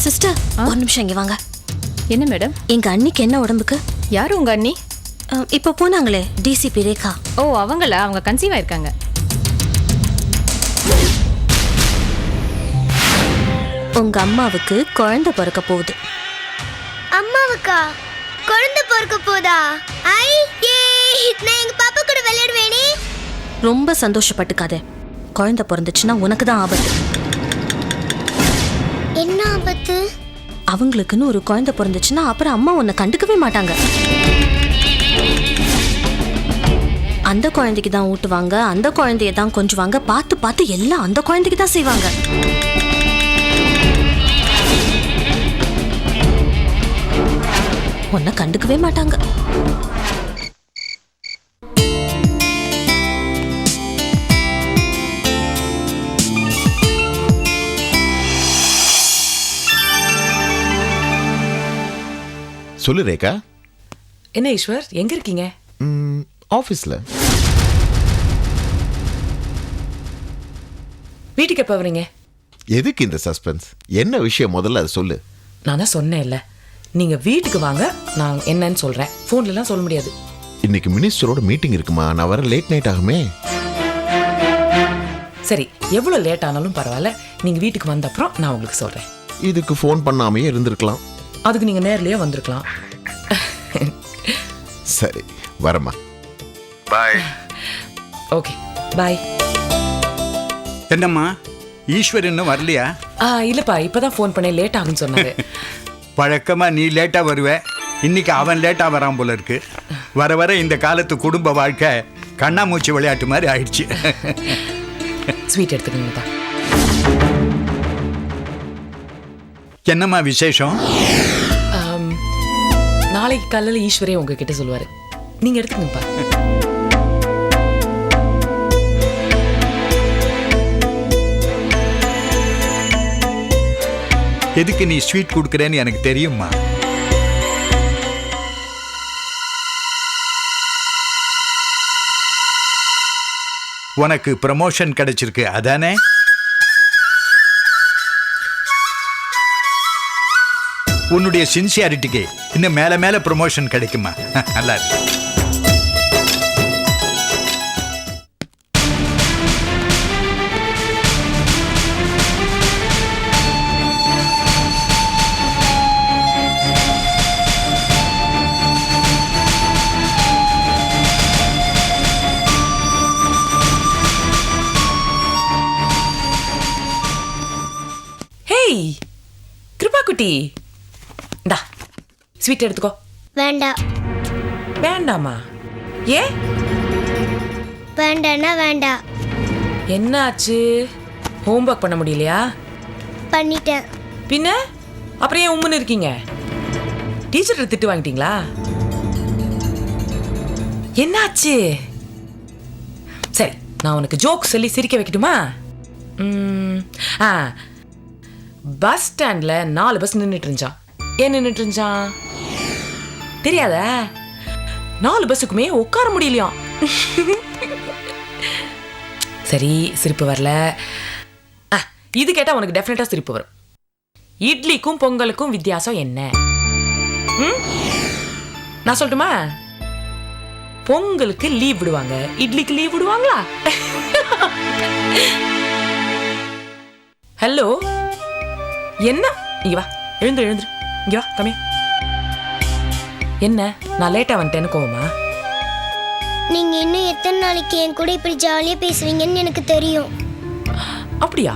Sister ஒரு நிமிஷம் இங்க வாங்க. என்ன மேடம்? எங்க அண்ணிக்கு என்ன உடம்புக்கு? யாரு உங்க அண்ணி? இப்போ போனாங்களே டிசிபி ரேகா. ஓ அவங்களா? அவங்க கன்சீவ் ஆயிருக்காங்க. உங்க அம்மாவுக்கு குழந்தை பிறக்க போகுது. அம்மாவுக்கா குழந்தை பிறக்க போதா? ஐ ஏ நான் எங்க பாப்பா கூட விளையாடுவேனே. ரொம்ப சந்தோஷப்பட்டுக்காதே. குழந்தை பிறந்துச்சுன்னா உனக்கு தான் ஆபத்து. என்ன ஆபத்து? அவங்களுக்குன்னு ஒரு குழந்தை பிறந்துச்சுன்னா அப்புறம் அம்மா உன்னை கண்டுக்கவே மாட்டாங்க. அந்த குழந்தைக்கு தான் ஊட்டுவாங்க, அந்த குழந்தைய தான் கொஞ்சுவாங்க, பார்த்து பார்த்து எல்லாம் அந்த குழந்தைக்கு தான் செய்வாங்க. உன்னை கண்டுக்கவே மாட்டாங்க. சொல்லு ரேகா. என்ன ஈஸ்வர், எங்க இருக்கீங்க? ஆஃபீஸில். வீட்டுக்கு எப்போ வரீங்க? எதுக்கு இந்த சஸ்பென்ஸ்? என்ன விஷயம் முதல்ல அதை சொல்லு. நான் தான் சொன்னேன்ல, நீங்க வீட்டுக்கு வாங்க, நான் என்னன்னு சொல்றேன். ஃபோன்லலாம் சொல்ல முடியாது. இன்னைக்கு மினிஸ்டரோட மீட்டிங் இருக்குமா, நான் வர லேட் நைட் ஆகுமே. சரி, எவ்வளோ லேட் ஆனாலும் பரவாயில்ல, நீங்க வீட்டுக்கு வந்த அப்புறம் நான் உங்களுக்கு சொல்றேன். இதுக்கு ஃபோன் பண்ணாமையே இருந்திருக்கலாம். அதுக்கு நீங்க நேர்லயே வந்திருக்கலாம். சரி வரமா. பாய். Okay bye. என்னம்மா ஈஸ்வர் இன்னும் வரலையா? இல்லப்பா, இப்பதான் ஃபோன் பண்ணேன், லேட் ஆகுன்னு சொன்னாரு. வழக்கமா நீ லேட்டா வருவ, இன்னைக்கு அவன் லேட்டா வரான் போல இருக்கு. வர வர இந்த காலத்து குடும்ப வாழ்க்கை கண்ணாமூச்சி விளையாட்டு மாதிரி ஆயிடுச்சு. ஸ்வீட் எடுத்துக்கணுங்கப்பா. என்னம்மா விசேஷம்? நாளைக்கு காலையில ஈஸ்வரே உங்ககிட்ட சொல்லுவாரு, நீங்க எடுத்துக்கணும்ப்பா. எதுக்கு நீ ஸ்வீட் கொடுக்குறேன்னு எனக்கு தெரியுமா? உனக்கு ப்ரமோஷன் கிடைச்சிருக்கு அதானே? உன்னுடைய சின்சியாரிட்டிக்கு இன்னும் மேல மேல ப்ரமோஷன் கிடைக்குமா? நல்லா இருக்கு. ஹேய் கிருபா குட்டி, இந்தா ஸ்வீட் எடுத்துக்கோ. வேண்டாம். வேண்டாமா? ஏ வேண்டாம்னா வேண்டாம். என்ன ஆச்சு? ஹோம்ஒர்க் பண்ண முடியலையா? பண்ணிட்டேன். பின்ன அப்புறம் ஏன் உம்முன்னு இருக்கீங்க? டீச்சர் திட்டு வாங்கிட்டீங்களா? என்னாச்சு? சரி, நான் உனக்கு ஜோக் சொல்லி சிரிக்க வைக்கட்டுமா? பஸ் ஸ்டாண்ட்ல 4 பஸ் நின்றுட்டு இருந்துச்சான். ஏன் நின்றுட்டு இருந்துச்சான் தெரியாத? 4 பஸ்ஸுக்குமே உட்கார முடியலையாம். சரி, சிரிப்பு வரல. இது கேட்டா உனக்கு டெஃபினட்டா சிரிப்பு வரும். இட்லிக்கும் பொங்கலுக்கும் வித்தியாசம் என்ன? நான் சொல்லட்டுமா? பொங்கலுக்கு லீவ் விடுவாங்க, இட்லிக்கு லீவ் விடுவாங்களா? ஹலோ, என்ன? இங்க வா, எழுந்துரு எழுந்துரு, இங்க வா, கம்மி. என்ன, நான் லேட்டா வந்துட்டேன்னு கோவமா? நீங்க இன்னும் எத்தனை நாளைக்கு என் கூட இப்படி ஜாலியா பேசுவீங்கன்னு எனக்கு தெரியும். அப்படியா?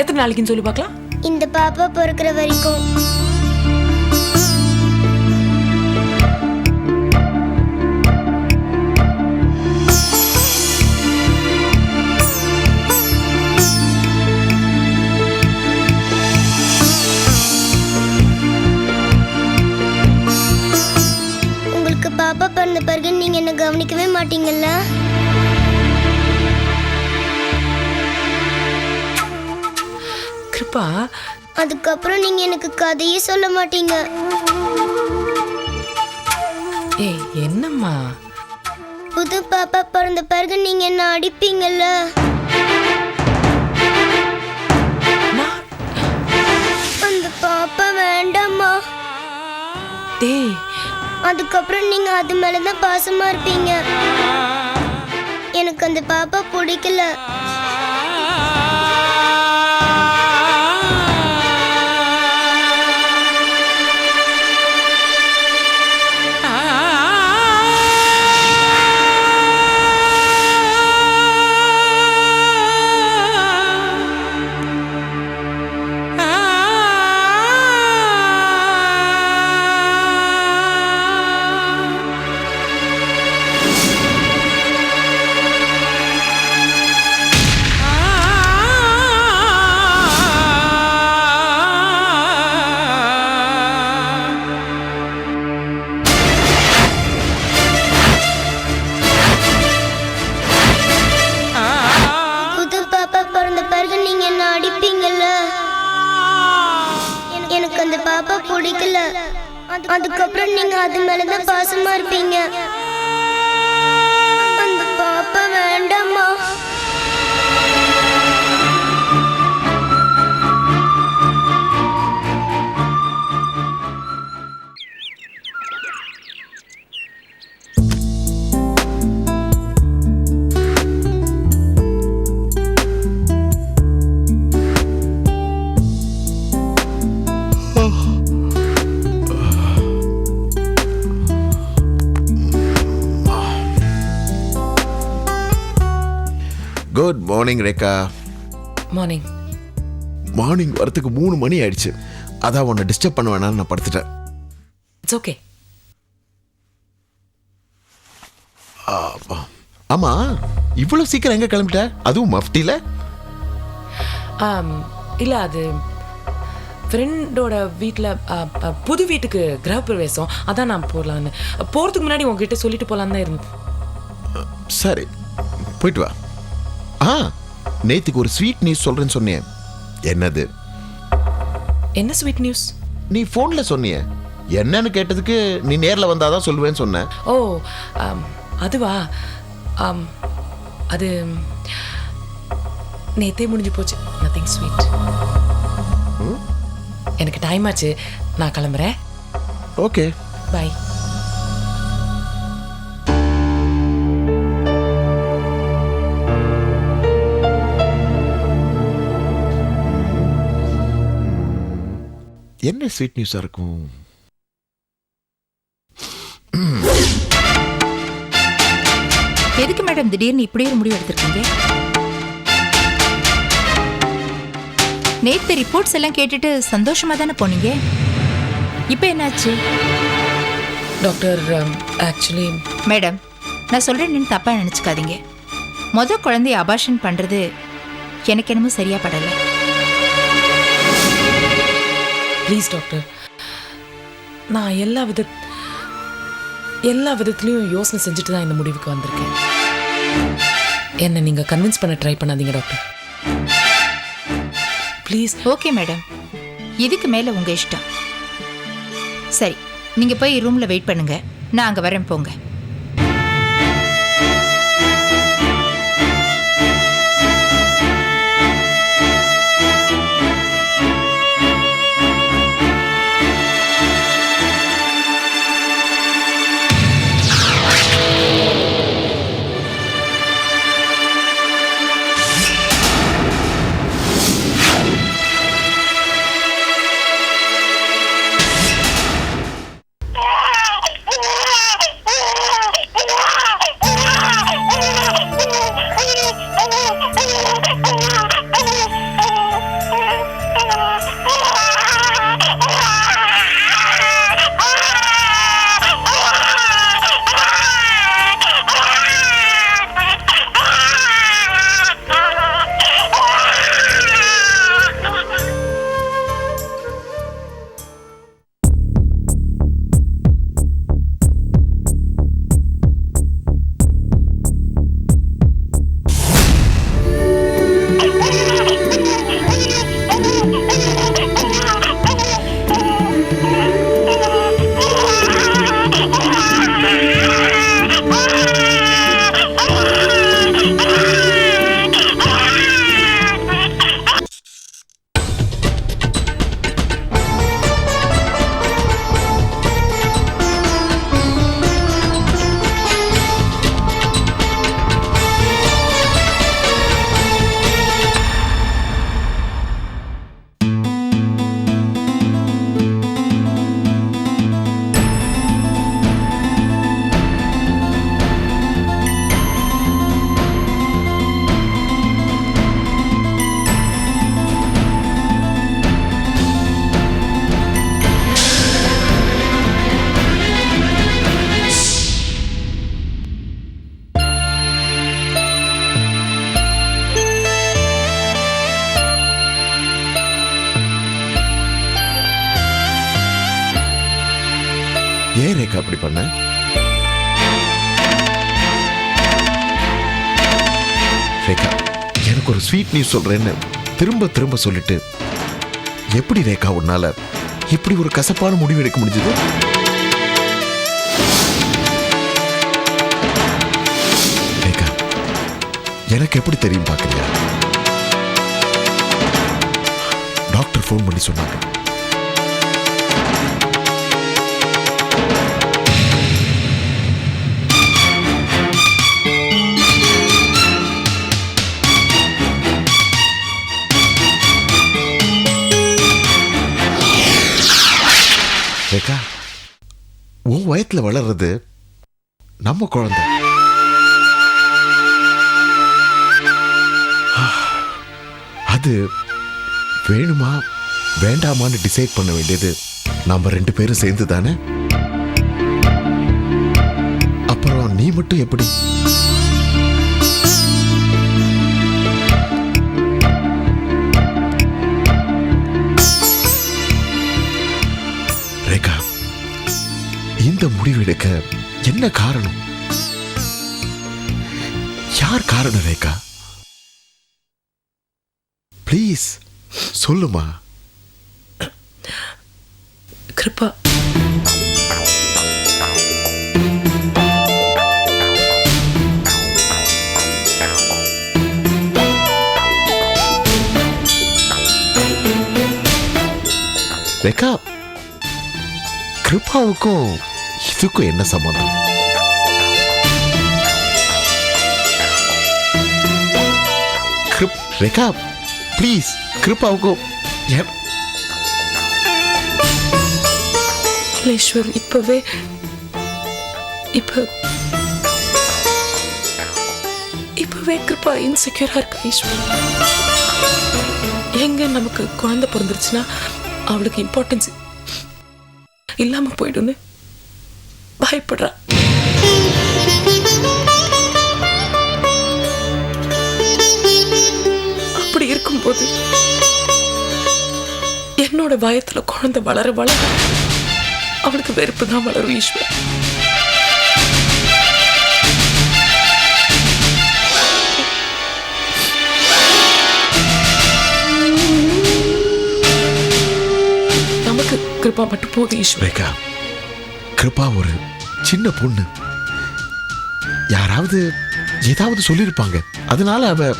எத்தனை நாளைக்குன்னு சொல்லி பார்க்கலாம். இந்த பாப்பா பிறக்கிற வரைக்கும். உங்களுக்கு பாப்பா பிறந்த பிறகு நீங்க என்ன கவனிக்கவே மாட்டீங்கல்ல? கிருபா, அதுக்கப்புறம் நீங்க எனக்கு கதையே சொல்ல மாட்டீங்க. ஏய் என்னம்மா? புது பாப்பா பிறந்த பிறகு நீங்க என்ன அடிப்பீங்கல்ல? நான் அந்த டேய் அதுக்கப்புறம் நீங்க அது மேலதான் பாசமா இருப்பீங்க. எனக்கு அந்த பாப்பா பிடிக்கல. புது பாப்பா பிறந்த பிறகு நீங்க என்ன அடிப்பீங்கல்ல. எனக்கு அந்த பாப்பா பிடிக்கல. அதுக்கப்புறம் நீங்க அது மேலதான் பாசமா இருப்பீங்க. அந்த பாப்பா வேண்டாமா? Good morning Rekha. Morning. Morning வரத்துக்கு 3 மணி ஆயிடுச்சு. அதான் உன்னை டிஸ்டர்ப் பண்ண வேணாம்னு நான் படுத்துட்டேன். It's okay. ஆமா, இவ்வளவு சீக்கிரம் எங்க கிளம்பிட்ட? அதுவும் மஃப்டில? இல்ல அது ஃப்ரெண்டோட வீட்டில் புது வீட்டுக்கு கிரகப்பிரவேசம். அதான் நான் போகலான்னு போகிறதுக்கு முன்னாடி உங்ககிட்ட சொல்லிட்டு போகலான்னு தான் இருந்தேன். சரி, போயிட்டு வா. நேத்துக்கு ஒரு ஸ்வீட் நியூஸ் சொல்றேன்னு சொன்னேன். என்னது? என்ன ஸ்வீட் நியூஸ்? நீ போன்ல சொன்னியே. என்னன்னு கேட்டதுக்கு நீ நேர்ல வந்தாதான் சொல்லுவேன்னு சொன்ன. ஓ அதுவா? அது நேத்தே முடிஞ்சு போச்சு. Nothing sweet. எனக்கு டைம் ஆச்சு, நான் கிளம்புறேன். Okay, bye. என்ன ஸ்வீட் நியூஸா இருக்கும்? எதுக்கு மேடம் திடீர்னு இப்படி ஒரு முடிவு எடுத்திருக்கீங்க? நேத்து ரிப்போர்ட்ஸ் எல்லாம் கேட்டுட்டு சந்தோஷமா தானே போனீங்க. இப்போ என்னாச்சு? டாக்டர் ஆக்சுவலி மேடம், நான் சொல்றேன்னு தப்பா நினைச்சுக்காதீங்க. குழந்தைய அபார்ஷன் பண்றது எனக்கு என்னமோ சரியா படலை. ப்ளீஸ் டாக்டர், நான் எல்லா விதத்துலையும் யோசனை செஞ்சுட்டு தான் இந்த முடிவுக்கு வந்திருக்கேன். என்னை நீங்கள் கன்வின்ஸ் பண்ண ட்ரை பண்ணாதீங்க டாக்டர், ப்ளீஸ். ஓகே மேடம், இதுக்கு மேலே உங்கள் இஷ்டம். சரி, நீங்கள் போய் ரூமில் வெயிட் பண்ணுங்க, நான் அங்கே வரேன், போங்க. ஏன் ரேகா அப்படி பண்ண? ரேகா, எனக்கு ஒரு ஸ்வீட் நியூஸ் சொல்றேன்னு திரும்ப திரும்ப சொல்லிட்டு எப்படி ரேகா உன்னால இப்படி ஒரு கசப்பான முடிவு எடுக்க முடிஞ்சது? ரேகா, எனக்கு எப்படி தெரியும் பாக்குறியா? டாக்டர் ஃபோன் பண்ணி சொன்னாங்க. ரேகா, உன் வயத்துல வளர்றது நம்ம குழந்தை. அது வேணுமா வேண்டாமான்னு டிசைட் பண்ண வேண்டியது நாம 2 பேரும் சேர்ந்து தானே? அப்புறம் நீ மட்டும் எப்படி? ரேகா, இந்த முடிவு எடுக்க என்ன காரணம்? யார் காரணம் ரேகா? ப்ளீஸ் சொல்லுமா. கிருபா. ரேகா, கிருபாவுக்கும் இதுக்கும் என்ன சம்பந்தம்? ரேகா ப்ளீஸ், கிருபாவுக்கும் ஈஸ்வர் இப்பவே கிருபா இன்செக்யூரா இருக்கா ஈஸ்வர். எங்க நமக்கு குழந்தை பிறந்துருச்சுன்னா அவளுக்கு இம்பார்ட்டன்ஸ் இல்லாம போயிடும்னு பயப்படுறா. அப்படி இருக்கும்போது என்னோட பயத்துல குழந்தை வளர வளர அவளுக்கு வெறுப்பு தான் வளரும் ஈஸ்வர். நமக்கு கிருபா மட்டும் போதும் ஈஸ்வர். ரேகா, கிருபா ஒரு சின்ன பொண்ணு. யாராவது ஏதாவது சொல்லியிருப்பாங்க, அதனால அவ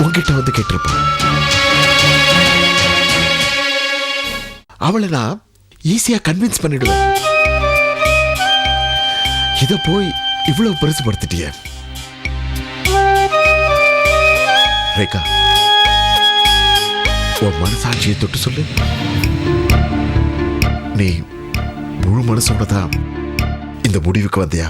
உன்கிட்ட வந்து கேட்டிருப்பான். அவளை நான் ஈஸியா கன்வின்ஸ் பண்ணிடுவேன். இத போய் இவ்வளவு பெருசுபடுத்திட்டிய ரேகா. உன் மனசாட்சியை தொட்டு சொல்லு, நீ முழு மனசோட தான் இந்த முடிவுக்கு வந்தியா?